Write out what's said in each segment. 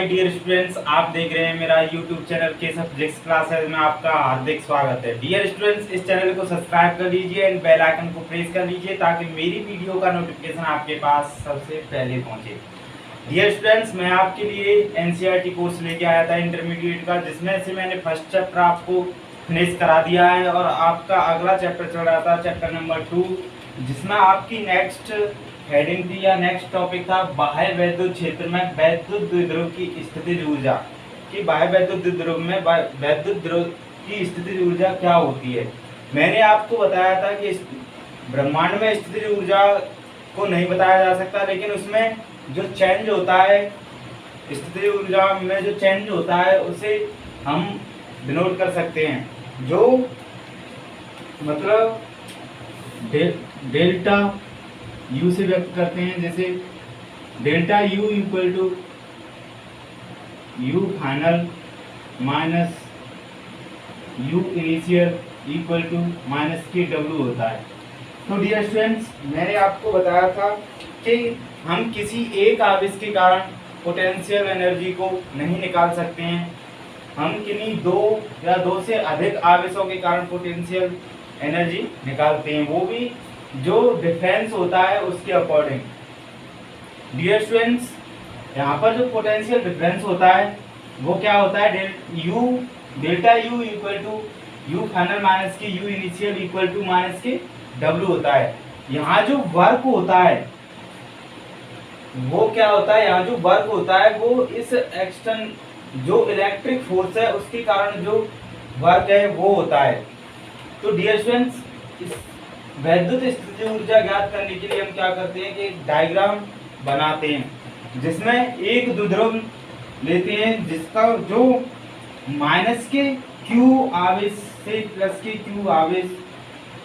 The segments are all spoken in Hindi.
माय डियर स्टूडेंट्स, आप देख रहे हैं मेरा यूट्यूब चैनल के सब्जेक्ट्स क्लासेस में आपका हार्दिक स्वागत है। डियर स्टूडेंट्स, इस चैनल को सब्सक्राइब कर लीजिए एंड बेल आइकन को प्रेस कर लीजिए ताकि मेरी वीडियो का नोटिफिकेशन आपके पास सबसे पहले पहुंचे। डियर स्टूडेंट्स, मैं आपके लिए एनसीईआरटी कोर्स लेके आया था इंटरमीडिएट का, जिसमें से मैंने फर्स्ट चैप्टर आपको फिनिश करा दिया है और आपका अगला चैप्टर चल रहा था चैप्टर नंबर 2, जिसमें आपकी नेक्स्ट हेडिंग थी या नेक्स्ट टॉपिक था बाह्य वैद्युत क्षेत्र में वैद्युत द्विध्रुव की स्थितिज ऊर्जा कि बाह्य वैद्युत द्विध्रुव में वैद्युत ध्रुव की स्थितिज ऊर्जा क्या होती है। मैंने आपको बताया था कि ब्रह्मांड में स्थितिज ऊर्जा को नहीं बताया जा सकता, लेकिन उसमें जो चेंज होता है, स्थितिज ऊर्जा में जो चेंज होता है उसे हम डिनोट कर सकते हैं, जो मतलब डेल्टा यू से व्यक्त करते हैं। जैसे delta U equal to U final minus U initial equal to minus के डब्ल्यू होता है। तो डियर स्टूडेंट्स, मैंने आपको बताया था कि हम किसी एक आवेश के कारण पोटेंशियल एनर्जी को नहीं निकाल सकते हैं, हम किन्हीं दो या दो से अधिक आवेशों के कारण पोटेंशियल एनर्जी निकालते हैं, वो भी जो डिफरेंस होता है उसके अकॉर्डिंग। डियर स्टूडेंट्स, यहाँ पर जो पोटेंशियल डिफरेंस होता है वो क्या होता है, delta U equal to U final minus के U initial equal to minus के डब्ल्यू होता है। यहाँ जो वर्क होता है वो क्या होता है, यहाँ जो वर्क होता है वो इस एक्सटर्न जो इलेक्ट्रिक फोर्स है उसके कारण जो वर्क है वो होता है। तो डियर स्टूडेंट्स, इस वैद्युत स्थितिज ऊर्जा ज्ञात करने के लिए हम क्या करते हैं कि एक डायग्राम बनाते हैं, जिसमें एक द्विध्रुव लेते हैं जिसका जो माइनस के क्यू आवेश से प्लस के क्यू आवेश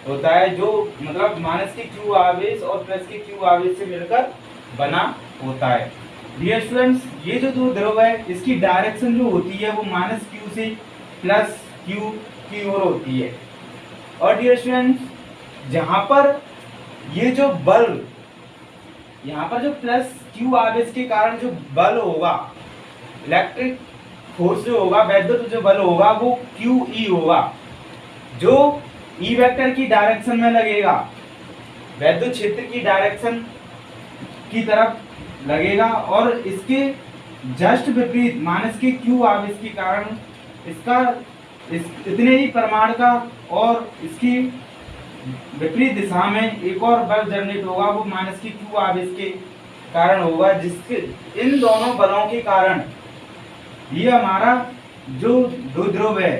होता है, जो मतलब माइनस के क्यू आवेश और प्लस के क्यू आवेश से मिलकर बना होता है। डियर स्टूडेंट्स, ये जो द्विध्रुव है इसकी डायरेक्शन जो होती है वो माइनस क्यू से प्लस क्यू की ओर होती है। और डियर स्टूडेंट्स, जहां पर ये जो बल, यहाँ पर जो प्लस क्यू आवेश के कारण जो बल होगा, इलेक्ट्रिक फोर्स जो होगा, वैद्युत जो बल होगा वो क्यू ई होगा, जो ई वेक्टर की डायरेक्शन में लगेगा, वैद्युत क्षेत्र की डायरेक्शन की तरफ लगेगा। और इसके जस्ट विपरीत माइनस के क्यू आवेश के कारण इसका इतने ही परिमाण का और इसकी विपरीत दिशा में एक और बल जनरेट होगा, वो माइनस की क्यू आवेश के कारण होगा, जिसके इन दोनों बलों के कारण ये हमारा जो द्विध्रुव है,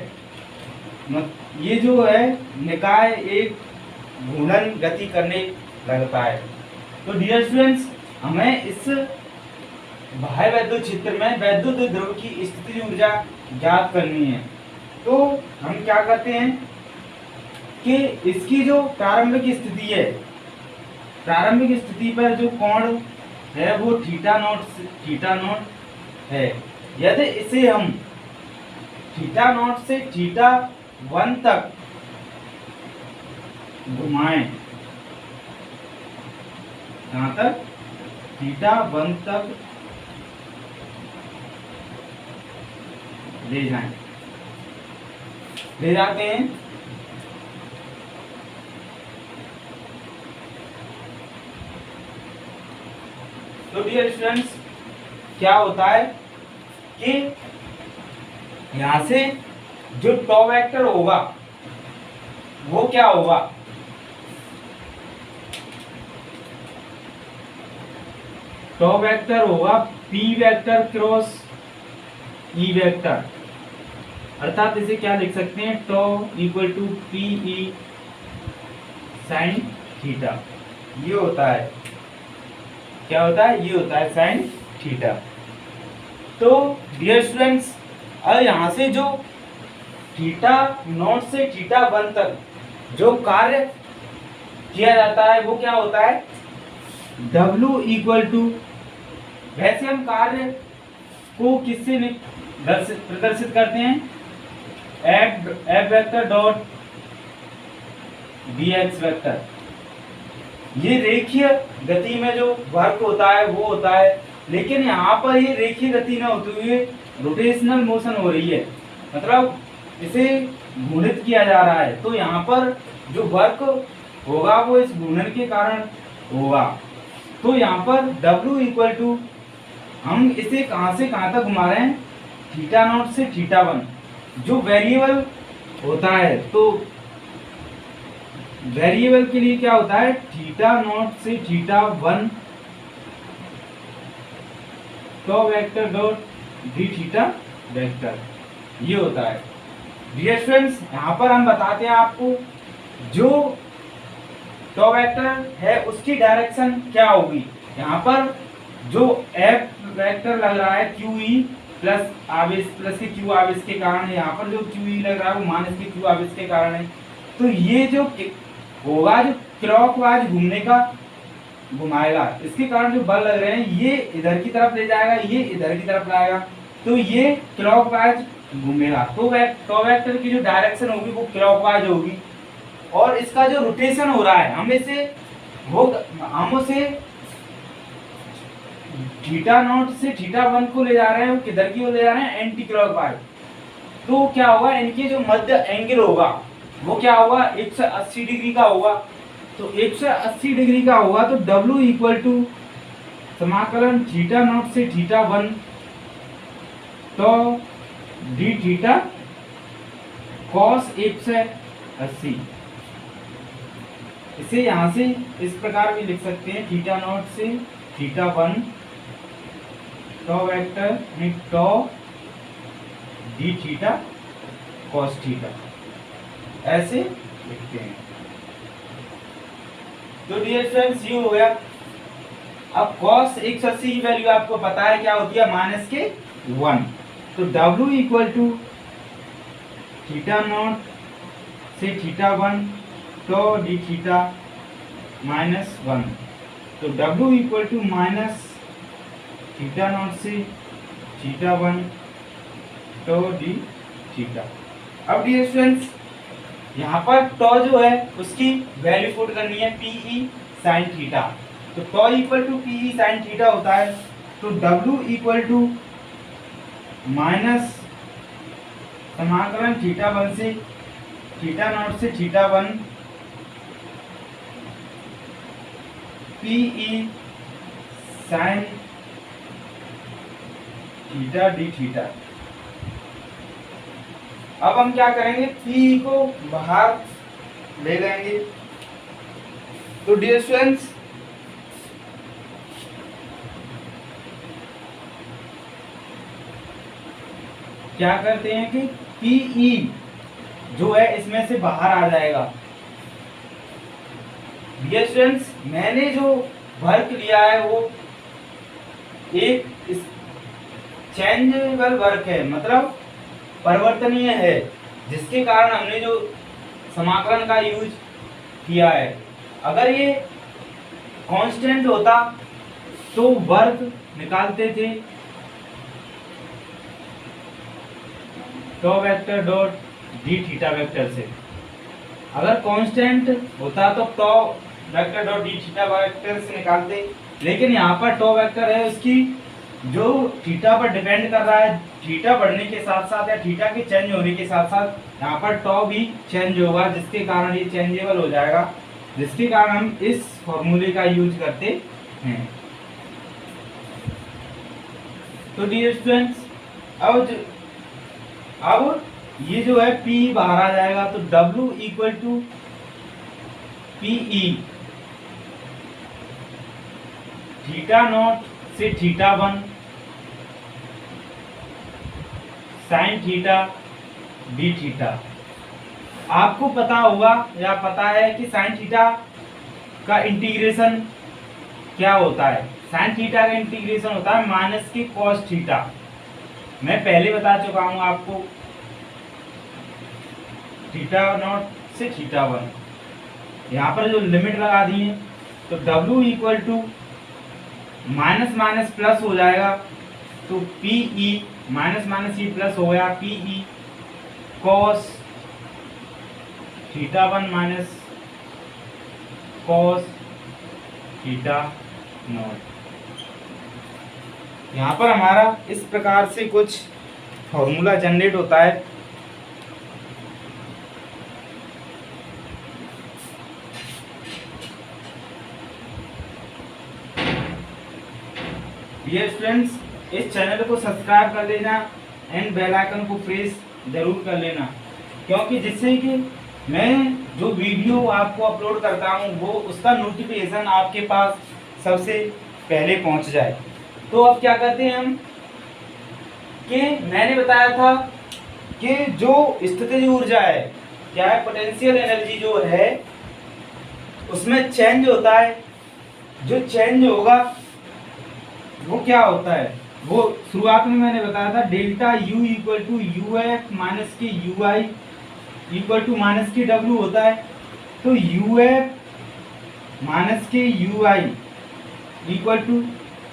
ये जो है निकाय एक घूर्णन गति करने लगता है। तो डियर स्टूडेंट्स, हमें इस बाह्य वैद्युत क्षेत्र में वैद्युत द्विध्रुव की स्थितिज ऊर्जा ज्ञात करनी है। तो हम क्या करते हैं कि इसकी जो प्रारंभिक स्थिति है, प्रारंभिक स्थिति पर जो कोण है वो थीटा नॉट है। यदि इसे हम थीटा नॉट से थीटा 1 तक घुमाएं, यहाँ तक थीटा 1 तक ले जाते हैं, तो डियर स्टूडेंट्स क्या होता है कि यहां से जो टॉ वेक्टर होगा वो क्या होगा, टॉ वेक्टर होगा P vector cross E vector, अर्थात इसे क्या लिख सकते हैं, tau equal to P E sine theta. ये होता है, क्या होता है, ये होता है साइन थीटा। तो डियर स्टूडेंट्स, अब यहाँ से जो थीटा नॉट से थीटा 1 तक जो कार्य किया जाता है वो क्या होता है, W इक्वल टू, वैसे हम कार्य को किससे प्रदर्शित करते हैं, F vector dot B X vector. ये रेखीय गति में जो वर्क होता है वो होता है लेकिन यहाँ पर ये रेखीय गति न होते हुए रोटेशनल मोशन हो रही है, मतलब इसे घूर्णित किया जा रहा है, तो यहाँ पर जो वर्क होगा वो इस घूर्णन के कारण होगा। तो यहाँ पर W इक्वल टू, हम इसे कहाँ से कहाँ तक घुमा रहे हैं, थीटा नॉट से थीटा वन, जो वेरिएबल होता है। तो वेरिएबल के लिए क्या होता है, थीटा नॉट से थीटा वन तो vector dot D theta vector, ये होता है। डियर स्टूडेंट्स, यहाँ पर हम बताते हैं आपको जो टॉ वेक्टर है उसकी डायरेक्शन क्या होगी। यहाँ पर जो एफ वेक्टर लग रहा है क्यू ई प्लस आवेश प्लस के क्यू आवेश के कारण है, यहाँ पर जो क्यू ई लग रहा है वो माइनस के क्यू आवेश के कारण है। तो ये जो होगा, जो क्लॉकवाइज घूमने का घुमाएगा, इसके कारण जो बल लग रहे हैं ये इधर की तरफ ले जाएगा, ये इधर की तरफ लाएगा, तो ये क्लॉकवाइज घूमेगा। तो टॉ वेक्टर की जो डायरेक्शन होगी वो क्लॉकवाइज होगी। और इसका जो रोटेशन हो रहा है, हम उसे थीटा नॉट से थीटा वन को ले जा रहे हैं, वो किधर की ओर ले जा रहे हैं, एंटी क्लॉकवाइज। तो क्या होगा, इनके जो मध्य एंगल होगा वो क्या होगा, 180 डिग्री का होगा। तो 180 डिग्री का होगा तो W इक्वल टू समाकलन थीटा नॉट से थीटा वन तो डी थीटा कॉस 180। इसे यहां से इस प्रकार भी लिख सकते हैं, थीटा नॉट से थीटा वन टॉ वेक्टर में टॉ डी थीटा कॉस थीटा, ऐसे लिखते हैं। तो डियर फ्रेंड्स, ये हो गया। अब cos 180 की वैल्यू आपको पता है क्या होती है, माइनस के 1। तो W equal to theta not से थीटा वन तो डी थीटा माइनस 1। तो W equal to minus theta not से थीटा वन तो डी थीटा। अब डियर स्टूडेंट्स, यहाँ पर टॉ जो है उसकी वैल्यू पुट करनी है PE साइन थीटा। तो tau equal to PE sine theta होता है। तो W इक्वल टू माइनस समाकलन थीटा वन से थीटा नॉट से theta one PE sine theta D theta. अब हम क्या करेंगे, PE को बाहर ले लेंगे। तो डियर स्टूडेंट्स, क्या करते हैं कि PE जो है इसमें से बाहर आ जाएगा। डियर स्टूडेंट्स, मैंने जो वर्क लिया है वो एक चेंजेबल वर्क है, मतलब परिवर्तनीय है, जिसके कारण हमने जो समाकलन का यूज किया है। अगर ये कांस्टेंट होता तो वर्क निकालते थे tau vector dot D theta vector से। अगर कांस्टेंट होता तो tau vector dot D theta vector से निकालते, लेकिन यहाँ पर टॉ वेक्टर है उसकी जो थीटा पर डिपेंड कर रहा है, थीटा बढ़ने के साथ साथ या थीटा के चेंज होने के साथ साथ यहाँ पर टॉ भी चेंज होगा, जिसके कारण ये चेंजेबल हो जाएगा, जिसके कारण हम इस फॉर्मूले का यूज करते हैं। तो डियर स्टूडेंट्स, अब ये जो है P बाहर आ जाएगा। तो W equal to PE theta not से theta one sine theta D theta. आपको पता होगा या पता है कि साइन थीटा का इंटीग्रेशन क्या होता है। साइन थीटा का इंटीग्रेशन होता है माइनस के कॉस थीटा। मैं पहले बता चुका हूं आपको, थीटा नॉट से थीटा वन। यहाँ पर जो लिमिट लगा दी है, तो W equal to minus minus plus हो जाएगा। तो PE माइनस माइनस ये प्लस हो गया, PE cos theta one minus cos theta not. यहाँ पर हमारा इस प्रकार से कुछ फॉर्मूला जनरेट होता है। डियर स्टूडेंट्स, इस चैनल को सब्सक्राइब कर लेना एंड बेल आइकन को प्रेस जरूर कर लेना, क्योंकि जिससे कि मैं जो वीडियो आपको अपलोड करता हूँ वो उसका नोटिफिकेशन आपके पास सबसे पहले पहुँच जाए। तो अब क्या करते हैं हम कि मैंने बताया था कि जो स्थितिज ऊर्जा है, क्या है, पोटेंशियल एनर्जी जो है उसमें चेंज होता है। जो चेंज होगा वो क्या होता है, वो शुरुआत में मैंने बताया था delta U equal to U F minus के U I equal to minus के डब्ल्यू होता है। तो यू एफ माइनस के U I equal to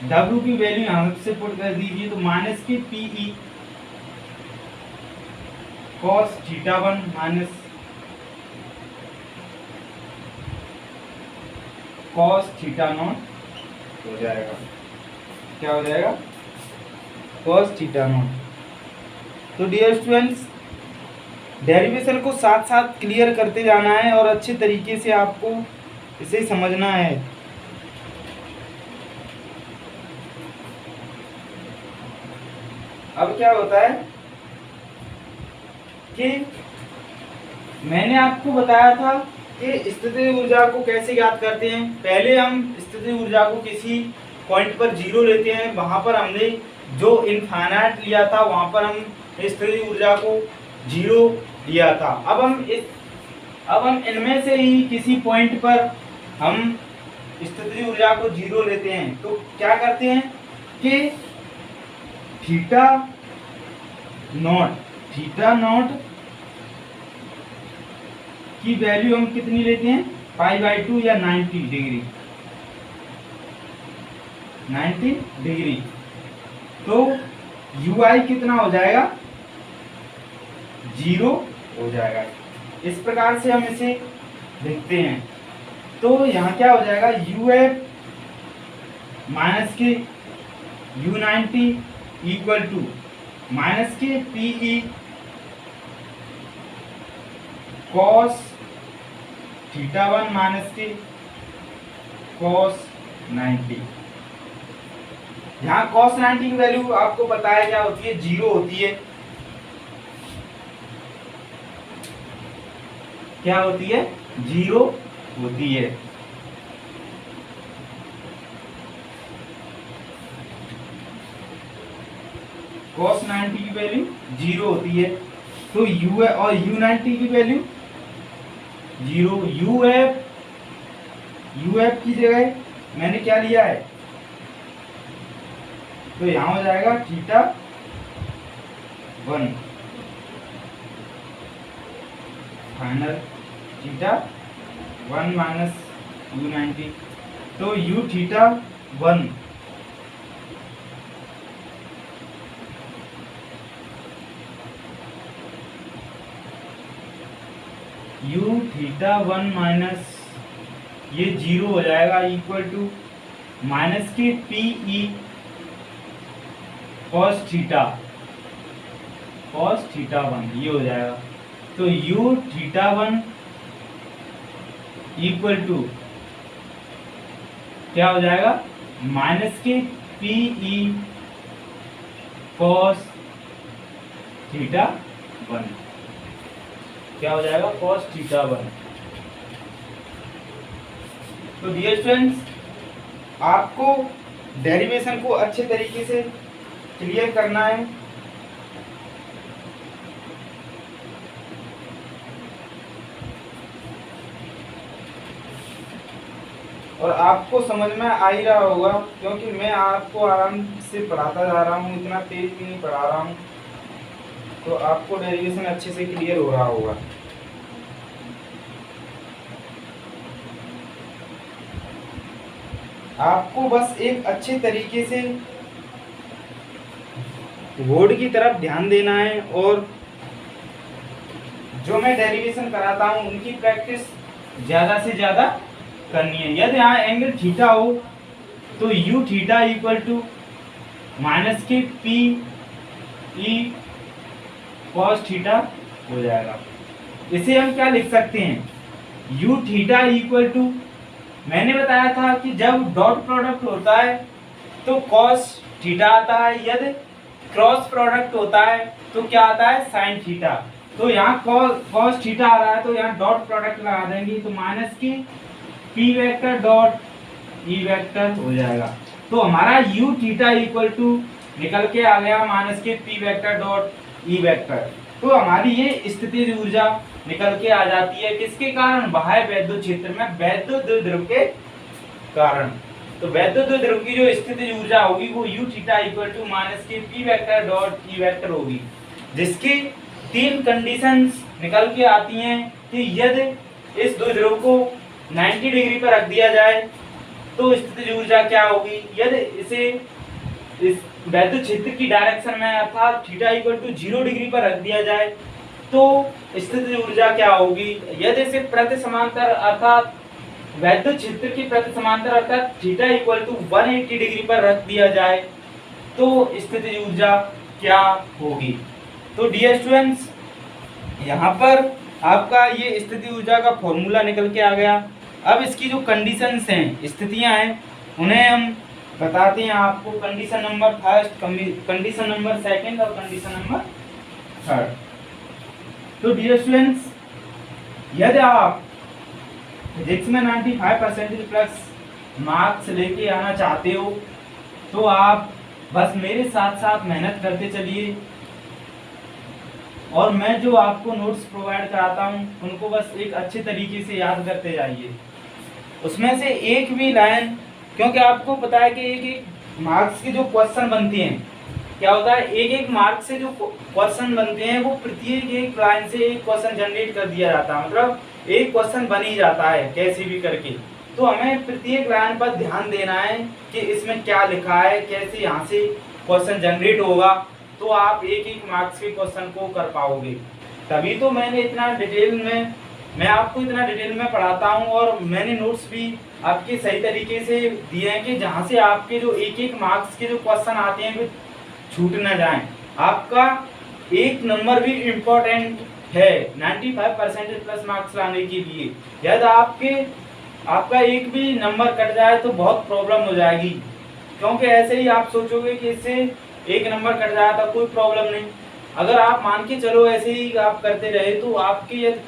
W की वैल्यू यहाँ से पुट कर दीजिए, तो माइनस के P E cos theta one minus cos theta naught हो जाएगा। क्या हो जाएगा? Cos theta naught. तो डियर स्टूडेंट्स, डेरिवेशन को साथ साथ क्लियर करते जाना है और अच्छे तरीके से आपको इसे समझना है। अब क्या होता है कि मैंने आपको बताया था कि स्थितिज ऊर्जा को कैसे ज्ञात करते हैं। पहले हम स्थितिज ऊर्जा को किसी पॉइंट पर जीरो लेते हैं, वहां पर हमने जो इनफाइनाइट लिया था वहां पर हम स्थितिज ऊर्जा को जीरो लिया था। अब हम इनमें से ही किसी पॉइंट पर हम स्थितिज ऊर्जा को जीरो लेते हैं। तो क्या करते हैं कि थीटा नॉट की वैल्यू हम कितनी लेते हैं, π/2 या 90 डिग्री। तो यू आई कितना हो जाएगा, 0 हो जाएगा। इस प्रकार से हम इसे लिखते हैं। तो यहाँ क्या हो जाएगा, यू एफ माइनस के यू 90 इक्वल टू माइनस के P E cos theta one minus के कॉस 90। यहाँ कॉस 90 की वैल्यू आपको पता है क्या होती है, 0 होती है। क्या होती है? 0 होती है। cos 90 की वैल्यू 0 होती है। तो u और u 90 की वैल्यू 0। u f की जगह मैंने क्या लिया है, तो यहाँ हो जाएगा theta 1 final theta 1 minus u 90। तो u theta 1 u theta 1 minus ये 0 हो जाएगा इक्वल टू माइनस के पी ई कॉस थीटा 1 ये हो जाएगा। तो u थीटा 1 इक्वल टू क्या हो जाएगा, माइनस के पी ई कॉस थीटा 1। क्या हो जाएगा, कॉस थीटा 1। तो डियर स्टूडेंट्स, आपको डेरिवेशन को अच्छे तरीके से क्लियर करना है। और आपको समझ में आ ही रहा होगा, क्योंकि मैं आपको आराम से पढ़ाता जा रहा हूँ, इतना तेज भी नहीं पढ़ा रहा हूँ। तो आपको डेरिवेशन अच्छे से क्लियर हो रहा होगा। आपको बस एक अच्छे तरीके से बोर्ड की तरफ ध्यान देना है और जो मैं डेरिवेशन कराता हूँ उनकी प्रैक्टिस ज़्यादा से ज़्यादा करनी है। यदि यहाँ एंगल थीटा हो तो U theta equal to minus के पी ई कॉस थीटा हो जाएगा। इसे हम क्या लिख सकते हैं, यू थीटा इक्वल टू, मैंने बताया था कि जब डॉट प्रोडक्ट होता है तो कॉस थीटा आता है, यदि क्रॉस प्रोडक्ट होता है तो क्या आता है, साइन थीटा। तो यहाँ कॉस थीटा आ रहा है तो यहाँ डॉट प्रोडक्ट लगा देंगे, तो माइनस की P vector dot E vector हो जाएगा। तो हमारा यू थीटा इक्वल टू निकल के आ गया माइनस के P vector dot E vector. तो हमारी ये स्थितिज ऊर्जा निकल के आ जाती है किसके कारण, बाह्य वैद्युत क्षेत्र में वैद्युत द्विध्रुव के कारण। तो वैद्युत द्विध्रुव की जो स्थितिज ऊर्जा होगी वो U theta equal to minus के P vector dot E vector होगी, जिसकी 3 कंडीशंस निकल के आती हैं कि यदि इस द्विध्रुव को 90 डिग्री पर रख दिया जाए तो स्थितिज ऊर्जा क्या होगी, यदि इसे इस वैद्युत क्षेत्र की डायरेक्शन में अर्थात थीटा इक्वल टू 0 डिग्री पर रख दिया जाए तो स्थितिज ऊर्जा क्या होगी, यदि इसे प्रति समांतर अर्थात वैद्युत क्षेत्र की प्रति समांतर अर्थात थीटा इक्वल टू 180 डिग्री पर रख दिया जाए तो स्थितिज ऊर्जा क्या होगी। तो डियर स्टूडेंट्स, यहाँ पर आपका ये स्थिति ऊर्जा का फॉर्मूला निकल के आ गया। अब इसकी जो कंडीशंस हैं, स्थितियां हैं, उन्हें हम बताते हैं आपको। Condition number first, condition number second और कंडीशन नंबर थर्ड। तो डियर स्टूडेंट्स, यदि आप फिजिक्स में 95% प्लस मार्क्स लेके आना चाहते हो तो आप बस मेरे साथ साथ मेहनत करते चलिए, और मैं जो आपको नोट्स प्रोवाइड कराता हूँ उनको बस एक अच्छे तरीके से याद करते जाइए। उसमें से एक भी लाइन, क्योंकि आपको पता है कि एक एक मार्क्स के जो क्वेश्चन बनते हैं, क्या होता है, एक एक मार्क्स से जो क्वेश्चन बनते हैं वो प्रत्येक एक लाइन से एक क्वेश्चन जनरेट कर दिया जाता है, मतलब एक क्वेश्चन बन ही जाता है कैसे भी करके। तो हमें प्रत्येक लाइन पर ध्यान देना है कि इसमें क्या लिखा है, कैसे यहाँ से क्वेश्चन जनरेट होगा, तो आप एक एक मार्क्स के क्वेश्चन को कर पाओगे। तभी तो मैंने इतना डिटेल में, मैं आपको इतना डिटेल में पढ़ाता हूँ, और मैंने नोट्स भी आपके सही तरीके से दिए हैं कि जहाँ से आपके जो एक एक मार्क्स के जो क्वेश्चन आते हैं वो छूट ना जाएं। आपका एक नंबर भी इम्पोर्टेंट है 95% प्लस मार्क्स लाने के लिए। यदि आपका एक भी नंबर कट जाए तो बहुत प्रॉब्लम हो जाएगी, क्योंकि ऐसे ही आप सोचोगे कि इससे एक नंबर कट जाए तो कोई प्रॉब्लम नहीं। अगर आप मान के चलो ऐसे ही आप करते रहे तो आपके यदि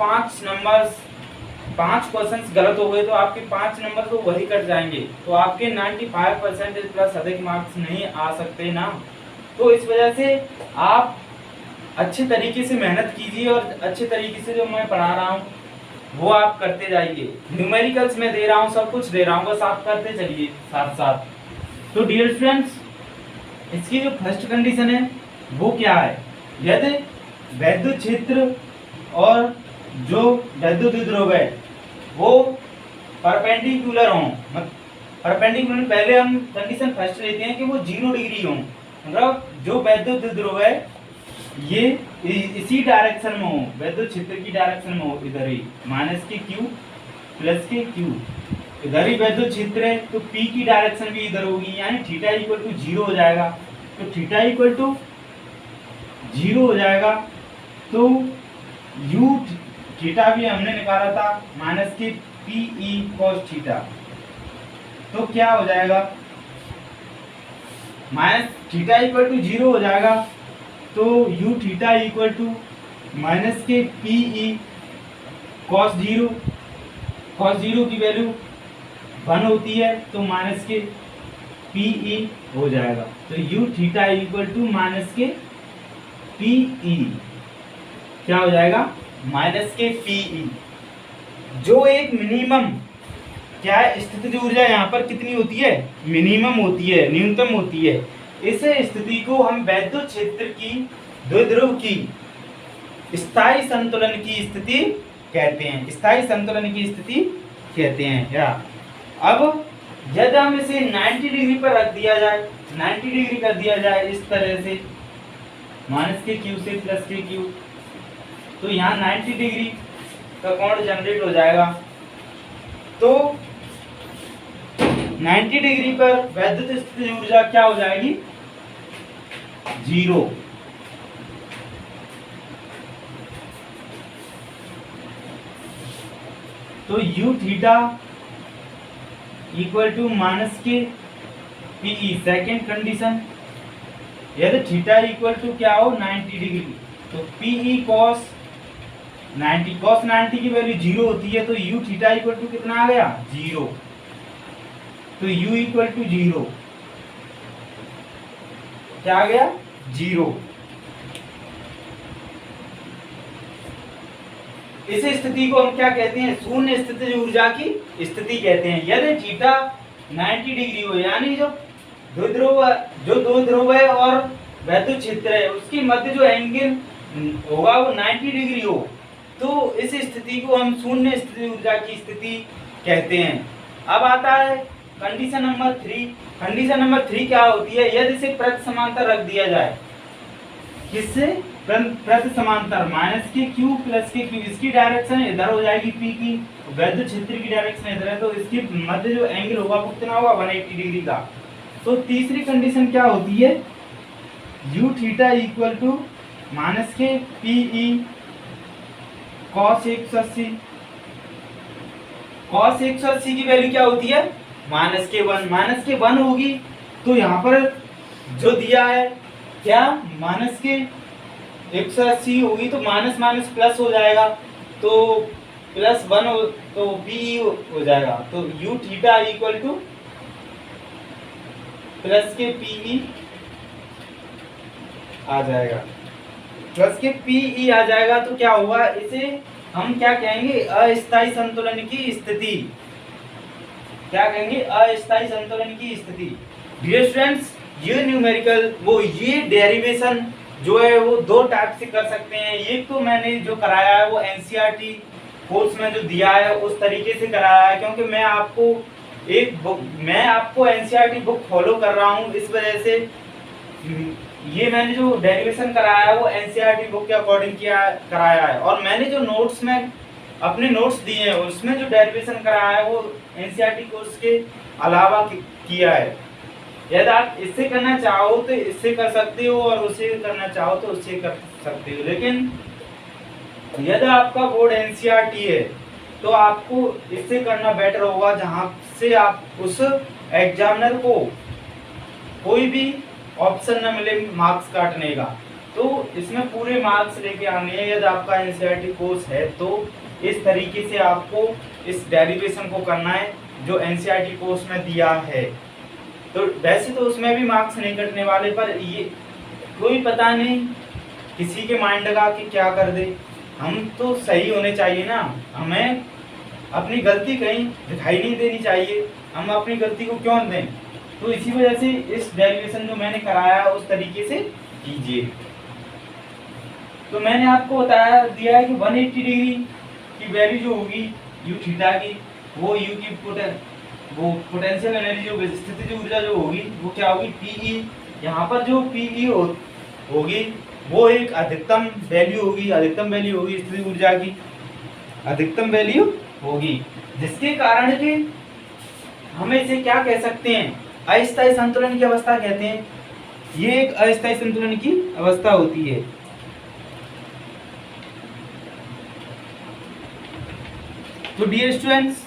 5 क्वेश्चंस गलत हो गए तो आपके 5 नंबर तो वही कट जाएंगे, तो आपके 95% प्लस अधिक मार्क्स नहीं आ सकते ना। तो इस वजह से आप अच्छे तरीके से मेहनत कीजिए, और अच्छे तरीके से जो मैं पढ़ा रहा हूँ वो आप करते जाइए। न्यूमेरिकल्स में दे रहा हूँ, सब कुछ दे रहा हूँ, बस आप करते चलिए साथ साथ। तो डियर स्टूडेंट्स, इसकी जो फर्स्ट कंडीशन है वो क्या है, यदि वैद्युत क्षेत्र और जो वैद्युत द्विध्रुव है वो परपेंडिकुलर हों, परपेंडिकुलर, पहले हम कंडीशन फर्स्ट लेते हैं कि वो 0 डिग्री हों, मतलब जो वैद्युत द्विध्रुव है ये इसी डायरेक्शन में हो, वैद्युत क्षेत्र की डायरेक्शन में हो, इधर ही माइनस के क्यू प्लस के क्यू, इधर ही वैद्युत क्षेत्र है तो P की डायरेक्शन भी इधर होगी, यानी थीटा इक्वल टू 0 हो जाएगा। तो थीटा इक्वल टू 0 हो जाएगा तो u थीटा भी हमने निकाला था माइनस के पी ई कॉस थीटा, तो क्या हो जाएगा, माइनस थीटा इक्वल टू 0 हो जाएगा तो u theta equal to minus के पी ई कॉस 0 की वैल्यू 1 होती है तो माइनस के पी ई हो जाएगा। तो u theta equal to minus के पी ई क्या हो जाएगा, माइनस के पी ई, जो एक मिनिमम क्या है, स्थितिज ऊर्जा यहाँ पर कितनी होती है, मिनिमम होती है, न्यूनतम होती है। इस स्थिति को हम वैद्युत क्षेत्र की द्विध्रुव की स्थायी संतुलन की स्थिति कहते हैं, स्थायी संतुलन की स्थिति कहते हैं। या अब यदि हम इसे 90 डिग्री पर रख दिया जाए, 90 डिग्री कर दिया जाए इस तरह से, माइनस के क्यू से प्लस के क्यू, तो यहाँ 90 डिग्री का कोण जनरेट हो जाएगा। तो 90 डिग्री पर वैद्युत स्थितिज ऊर्जा क्या हो जाएगी, 0। तो U theta equal to minus के पीई, सेकेंड कंडीशन। यदि थीटा इक्वल टू क्या हो 90 डिग्री, तो पीई कॉस 90 की वैल्यू 0 होती है, तो यू थीटा इक्वल टू कितना आ गया 0। तो u इक्वल टू 0 क्या आ गया 0। इस स्थिति को हम क्या कहते हैं, शून्य स्थितिज ऊर्जा की स्थिति कहते हैं। यदि थीटा 90 डिग्री हो, यानी जो दो ध्रुव है और वैद्युत क्षेत्र है उसके मध्य जो एंगल होगा वो 90 डिग्री हो, तो इस स्थिति को हम शून्य स्थितिज ऊर्जा की स्थिति कहते हैं। अब आता है कंडीशन नंबर 3। कंडीशन नंबर 3 क्या होती है, यदि इसे प्रति समांतर रख दिया जाए, किससे प्रति समांतर, माइनस के क्यू प्लस के क्यू, इसकी डायरेक्शन इधर हो जाएगी पी की, वैद्युत क्षेत्र की डायरेक्शन इधर है, तो इसके मध्य जो एंगल होगा वो कितना होगा 180 डिग्री का। तो तीसरी कंडीशन क्या होती है, U theta equal to minus के पीई कॉस 180। कॉस 180 की वैल्यू क्या होती है माइनस के 1 होगी, तो यहाँ पर जो दिया है क्या माइनस के 180 होगी, तो माइनस माइनस प्लस हो जाएगा, तो प्लस 1 हो तो पीई हो जाएगा। तो U theta equal two plus के पीई आ जाएगा, प्लस के पीई आ जाएगा। तो क्या होगा, इसे हम क्या कहेंगे अस्थायी संतुलन की स्थिति। क्या कहेंगे अस्थायी संतुलन की स्थिति। डियर स्टूडेंट्स, ये न्यूमेरिकल ये डेरिवेशन जो है वो दो टाइप से कर सकते हैं। एक तो मैंने जो कराया है वो एनसीईआरटी कोर्स में जो दिया है उस तरीके से कराया है, क्योंकि मैं आपको एनसीईआरटी बुक फॉलो कर रहा हूँ, इस वजह से ये मैंने जो डेरिवेशन कराया है वो एनसीईआरटी बुक के अकॉर्डिंग कराया है, और मैंने जो नोट्स में अपने नोट्स दिए हैं उसमें जो डेरिवेशन कराया है वो एनसीईआरटी कोर्स के अलावा किया है। यदि आप इससे करना चाहो तो इससे कर सकते हो, और उससे करना चाहो तो उससे कर सकते हो, लेकिन यदि आपका बोर्ड एनसीईआरटी है तो आपको इससे करना बेटर होगा, जहां से आप उस एग्जामिनर को कोई भी ऑप्शन न मिले मार्क्स काटने का, तो इसमें पूरे मार्क्स लेके आने हैं। यदि आपका एनसीईआरटी कोर्स है तो इस तरीके से आपको इस डेरिवेशन को करना है जो एनसीईआरटी कोर्स में दिया है। तो वैसे तो उसमें भी मार्क्स नहीं कटने वाले, पर ये कोई पता नहीं किसी के माइंड लगा कि क्या कर दे। हम तो सही होने चाहिए ना, हमें अपनी गलती कहीं दिखाई नहीं देनी चाहिए, हम अपनी गलती को क्यों दें। तो इसी वजह से इस डेरिवेशन जो मैंने कराया उस तरीके से कीजिए। तो मैंने आपको बताया दिया है कि 180 डिग्री की वैल्यू जो होगी यू थीटा की, वो यू की पोटेंशियल एनर्जी जो स्थितिज ऊर्जा जो होगी वो क्या होगी पीई। यहाँ पर जो पीई होगी वो एक अधिकतम वैल्यू होगी स्थितिज ऊर्जा की अधिकतम वैल्यू होगी, जिसके कारण कि हम इसे क्या कह सकते हैं अस्थायी संतुलन की अवस्था कहते हैं। ये एक अस्थायी संतुलन की अवस्था होती है। तो डियर स्टूडेंट्स,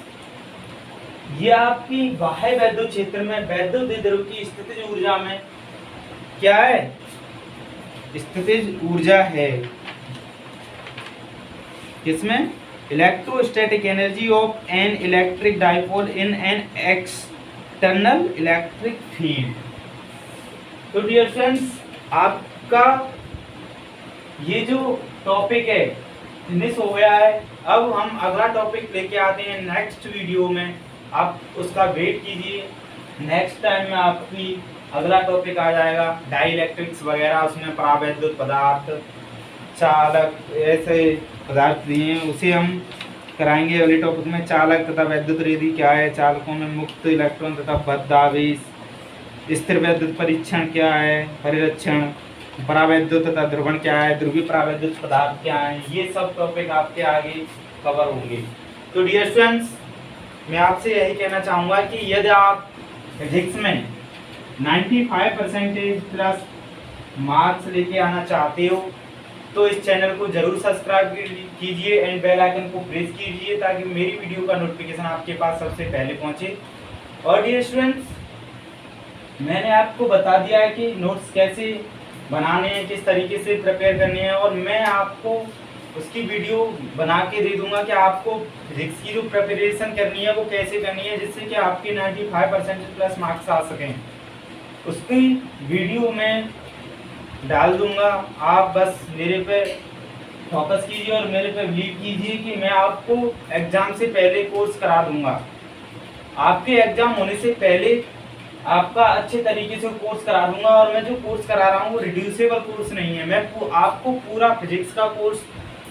ये आपकी बाह्य वैद्युत क्षेत्र में वैद्युत द्विध्रुव की स्थितिज ऊर्जा में क्या है स्थितिज ऊर्जा है, किसमें electrostatic energy of an electric dipole in an external electric field. तो डियर फ्रेंड्स, आपका ये जो टॉपिक है फिनिश हो गया है। अब हम अगला टॉपिक लेके आते हैं नेक्स्ट वीडियो में, आप उसका वेट कीजिए। नेक्स्ट टाइम में आपकी अगला टॉपिक आ जाएगा डाइइलेक्ट्रिक्स वगैरह, उसमें परावैद्युत पदार्थ, चालक, ऐसे पदार्थ दिए हैं उसे हम कराएंगे अगले टॉपिक में। चालक तथा वैद्युत रेखी क्या है, चालकों में मुक्त इलेक्ट्रॉन तथा बद्ध आवेश, स्थिर वैद्युत परीक्षण क्या है, परिरक्षण, परावैद्युत तथा ध्रुवण क्या है, ध्रुवीय परावैद्युत पदार्थ क्या है, ये सब टॉपिक आपके आगे कवर होंगे। तो डियर स्टूडेंट्स, मैं आपसे यही कहना चाहूँगा कि यदि आप फिजिक्स में 95% प्लस मार्क्स लेके आना चाहते हो तो इस चैनल को जरूर सब्सक्राइब कीजिए एंड बेल आइकन को प्रेस कीजिए ताकि मेरी वीडियो का नोटिफिकेशन आपके पास सबसे पहले पहुंचे। और डियर स्टूडेंट्स, मैंने आपको बता दिया है कि नोट्स कैसे बनाने हैं, किस तरीके से प्रिपेयर करने हैं, और मैं आपको उसकी वीडियो बना के दे दूंगा कि आपको फिजिक्स की जो प्रिपरेशन करनी है वो कैसे करनी है जिससे कि आपके 95% प्लस मार्क्स आ सकें। उसकी वीडियो में डाल दूंगा, आप बस मेरे पे फोकस कीजिए और मेरे पे बिलीव कीजिए कि मैं आपको एग्ज़ाम से पहले कोर्स करा दूंगा। आपके एग्ज़ाम होने से पहले आपका अच्छे तरीके से कोर्स करा दूंगा। और मैं जो कोर्स करा रहा हूँ वो रिड्यूसेबल कोर्स नहीं है, मैं आपको पूरा फिजिक्स का कोर्स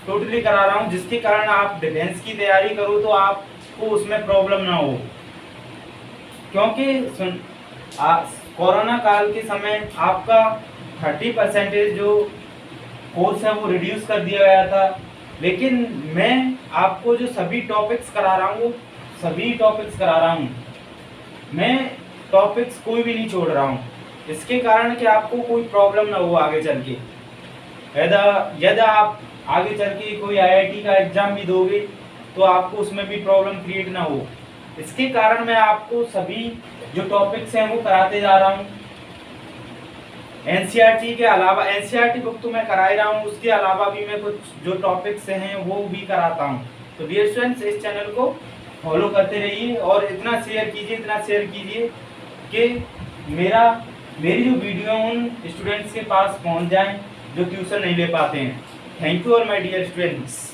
टोटली करा रहा हूँ जिसके कारण आप डिफेंस की तैयारी करो तो आपको उसमें प्रॉब्लम ना हो। क्योंकि कोरोना काल के समय आपका 30% जो कोर्स है वो रिड्यूस कर दिया गया था, लेकिन मैं आपको जो सभी टॉपिक्स करा रहा हूँ सभी टॉपिक्स करा रहा हूँ, मैं टॉपिक्स कोई भी नहीं छोड़ रहा हूँ, इसके कारण कि आपको कोई प्रॉब्लम ना हो आगे चल के। यदि आप आगे चल के कोई IIT का एग्ज़ाम भी दोगे तो आपको उसमें भी प्रॉब्लम क्रिएट ना हो, इसके कारण मैं आपको सभी जो टॉपिक्स हैं वो कराते जा रहा हूँ। NCERT के अलावा NCERT बुक तो मैं करा ही रहा हूँ, उसके अलावा भी मैं कुछ जो टॉपिक्स हैं वो भी कराता हूँ। तो डियर स्टूडेंट्स, इस चैनल को फॉलो करते रहिए और इतना शेयर कीजिए कि मेरी जो वीडियो उन स्टूडेंट्स के पास पहुँच जाएँ जो ट्यूशन नहीं ले पाते हैं। थैंक यू और माय डियर स्टूडेंट्स।